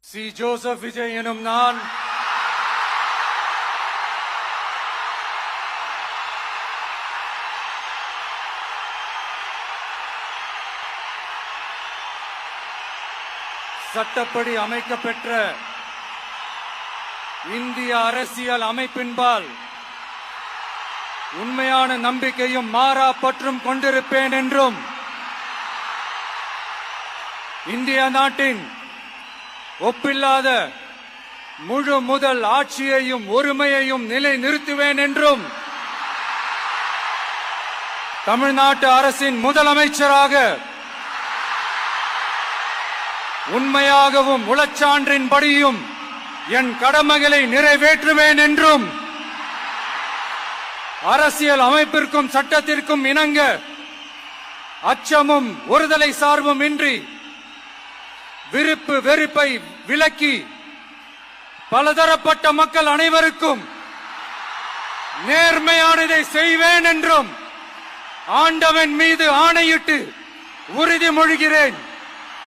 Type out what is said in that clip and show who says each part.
Speaker 1: C. Joseph Vijay எனும் நான் சட்டப்படி அமைக்கப்பெற்ற இந்திய அரசியல் அமைப்பின்பால் உண்மையான நம்பிக்கையும் மாறா பற்றும் கொண்டிருப்பேன் என்றும் இந்திய நாட்டின் ஒப்பில்லாத முழு முதல் ஆட்சியையும் ஒருமையையும் நிலை நிறுத்துவேன் என்றும் தமிழ்நாட்டு அரசின் முதலமைச்சராக உண்மையாகவும் உளச்சான்றின்படியும் என் கடமைகளை நிறைவேற்றுவேன் என்றும் அரசியல் அமைப்பிற்கும் சட்டத்திற்கும் இணங்க அச்சமும் ஒருதலை சார்பும் இன்றி விருப்பு வெறுப்பை விலக்கி பலதரப்பட்ட மக்கள் அனைவருக்கும் நேர்மையானதை செய்வேன் என்றும் ஆண்டவன் மீது ஆணையிட்டு உறுதிமொழிகிறேன்.